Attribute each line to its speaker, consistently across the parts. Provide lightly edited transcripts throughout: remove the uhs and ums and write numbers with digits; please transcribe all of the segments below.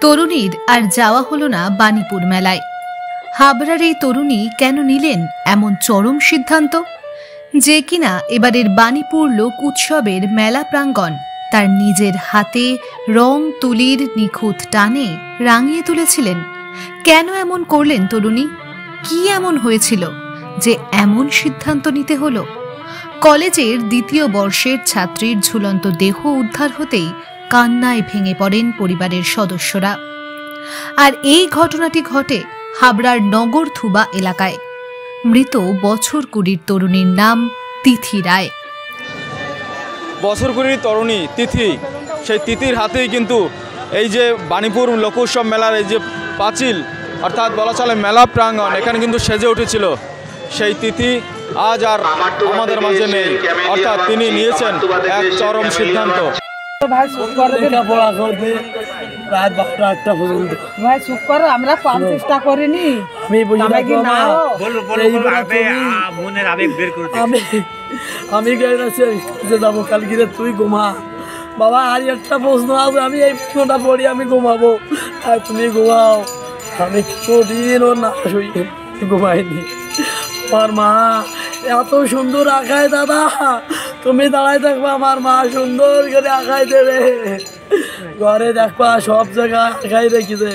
Speaker 1: তরুণীর আর যাওয়া হলো না বাণীপুর মেলায়। হাবড়ার এই তরুণী কেন নিলেন এমন চরম সিদ্ধান্ত যে কিনা এবারের বাণীপুর লোক উৎসবের মেলা প্রাঙ্গণ তার নিজের হাতে রং তুলির নিখুঁত টানে রাঙিয়ে তুলেছিলেন? কেন এমন করলেন তরুণী? কি এমন হয়েছিল যে এমন সিদ্ধান্ত নিতে হলো? কলেজের দ্বিতীয় বর্ষের ছাত্রীর ঝুলন্ত দেহ উদ্ধার হতেই কান্নায় ভেঙে পড়েন পরিবারের সদস্যরা। আর এই ঘটনাটি ঘটে হাবড়ার নগরথুবা এলাকায়। মৃত বছর কুড়ির তরুণীর নাম তিথি রায়।
Speaker 2: বছর কুড়ির তরুণী তিথি, সেই তিথির হাতেই কিন্তু এই যে বাণীপুর লোক উৎসব মেলার এই যে পাঁচিল অর্থাৎ বলা চলে মেলা প্রাঙ্গণ, এখানে কিন্তু সেজে উঠেছিল। সেই তিথি আজ আর আমাদের মাঝে নেই, অর্থাৎ তিনি নিয়েছেন এক চরম সিদ্ধান্ত।
Speaker 3: ভাই চুপ করো, আমরা কম চেষ্টা করিনি।
Speaker 4: আমি যাবো কালকে, তুই ঘুমা বাবা। আর একটা প্রশ্ন আছে, আমি এই প্রশ্নটা পড়ি, আমি ঘুমাবো আর তুমি ঘুমাও। আমি কোনদিন ওর না শুয়ে ঘুমাইনি। আমার মা এত সুন্দর আঁকায় দাদা, তুমি দাঁড়ায় থাকবা, আমার মা সুন্দর করে আঁকাই দেবে। ঘরে দেখবা সব জায়গায় আঁকাই রেখেছে,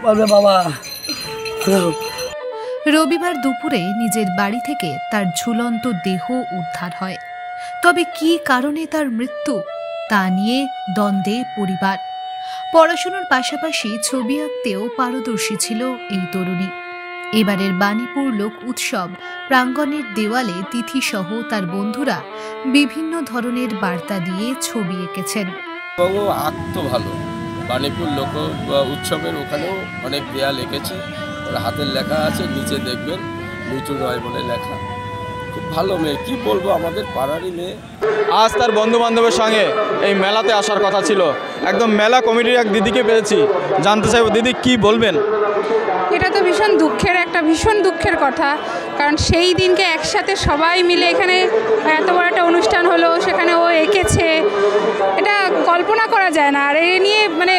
Speaker 4: বলবে বাবা।
Speaker 1: রবিবার দুপুরে নিজের বাড়ি থেকে তার ঝুলন্ত দেহ উদ্ধার হয়। তবে কি কারণে তার মৃত্যু তা নিয়ে দ্বন্দ্বে পরিবার। পড়াশোনার পাশাপাশি ছবি আঁকতেও পারদর্শী ছিল এই তরুণী। এবারের বাণীপুর লোক উৎসব প্রাঙ্গণের দেওয়ালে তিথি সহ তার বন্ধুরা বিভিন্ন ধরনের বার্তা দিয়ে ছবি এঁকেছেন।
Speaker 5: আঁকতো ভালো, বাণীপুর লোক উৎসবের ওখানেও অনেক দেয়াল এঁকেছে, ওর হাতের লেখা আছে, নিচে দেখবেন মিঠু রয় বলে লেখা। খুব ভালো মেয়ে, কি বলবো, আমাদের পাড়ারই মেয়ে।
Speaker 2: আজ তার বন্ধু বান্ধবের সঙ্গে এই মেলাতে আসার কথা ছিল। একদম মেলা কমিটির এক দিদিকে পেয়েছি, জানতে চাইব দিদি কি বলবেন।
Speaker 6: এটা তো ভীষণ দুঃখের কথা, কারণ সেই দিনকে একসাথে সবাই মিলে এখানে এত বড় একটা অনুষ্ঠান হলো, সেখানে ও এঁকেছে, এটা কল্পনা করা যায় না। আর এ নিয়ে মানে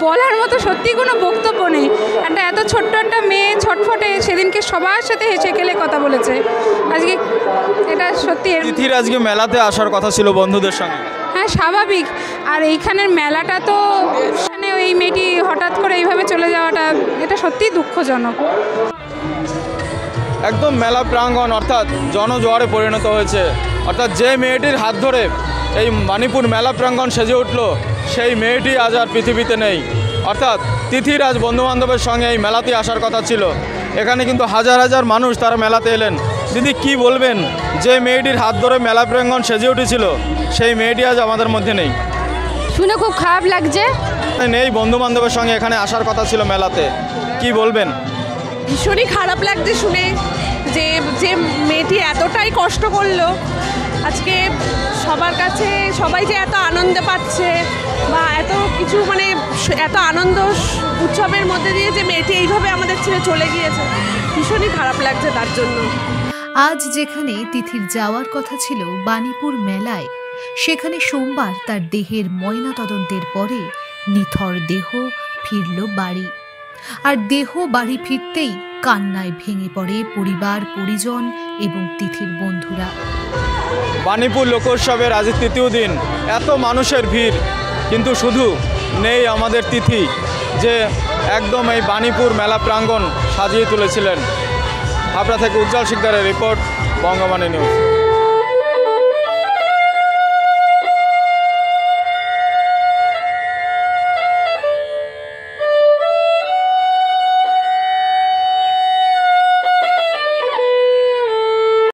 Speaker 6: বলার মতো সত্যি কোনো বক্তব্য নেই। একটা এত ছোট্ট একটা মেয়ে ছটফটে সেদিনকে সবার সাথে হেসে খেলে কথা বলেছে। আজকে এটা সত্যি
Speaker 2: তিথির আজকে মেলাতে আসার কথা ছিল বন্ধুদের সঙ্গে।
Speaker 6: হ্যাঁ, স্বাভাবিক। আর এইখানের মেলাটা তো এই মেয়েটি হঠাৎ করে এইভাবে চলে যাওয়াটা, এটা সত্যিই দুঃখজনক।
Speaker 2: একদম মেলা প্রাঙ্গণ অর্থাৎ জনজোয়ারে পরিণত হয়েছে। অর্থাৎ যে মেয়েটির হাত ধরে এই বাণীপুর মেলা প্রাঙ্গণ সেজে উঠল, সেই মেয়েটি আজ আর পৃথিবীতে নেই। অর্থাৎ তিথির আজ বন্ধুবান্ধবের সঙ্গে এই মেলাতে আসার কথা ছিল। এখানে কিন্তু হাজার হাজার মানুষ তারা মেলাতে এলেন। দিদি কি বলবেন, যে মেয়েটির হাত ধরে মেলা প্রাঙ্গণ সেজে উঠেছিল সেই মেয়েটি আজ আমাদের মধ্যে নেই?
Speaker 6: শুনে খুব খারাপ লাগছে।
Speaker 2: নেই, বন্ধু বান্ধবের সঙ্গে এখানে আসার কথা ছিল মেলাতে, কি বলবেন?
Speaker 7: ভীষণই খারাপ লাগছে শুনে, যে যে মেয়েটি এতটাই কষ্ট করলো, আজকে সবার কাছে সবাই যে এত আনন্দ পাচ্ছে বা এত কিছু মানে এত আনন্দ উৎসবের মধ্যে দিয়ে যে মেয়েটি এইভাবে আমাদের ছেড়ে চলে গিয়েছে, ভীষণই খারাপ লাগছে তার জন্য।
Speaker 1: আজ যেখানে তিথির যাওয়ার কথা ছিল বাণীপুর মেলায়, সেখানে সোমবার তার দেহের ময়না তদন্তের পরে নিথর দেহ ফিরল বাড়ি। আর দেহ বাড়ি ফিরতেই কান্নায় ভেঙে পড়ে পরিবার পরিজন এবং তিথির বন্ধুরা।
Speaker 2: বাণীপুর লোকোৎসবের আজ তৃতীয় দিন, এত মানুষের ভিড়, কিন্তু শুধু নেই আমাদের তিথি, যে একদম এই বাণীপুর মেলা প্রাঙ্গণ সাজিয়ে তুলেছিলেন। হাবড়া থেকে উজ্জ্বল শিকদারের রিপোর্ট, বঙ্গবাণী নিউজ।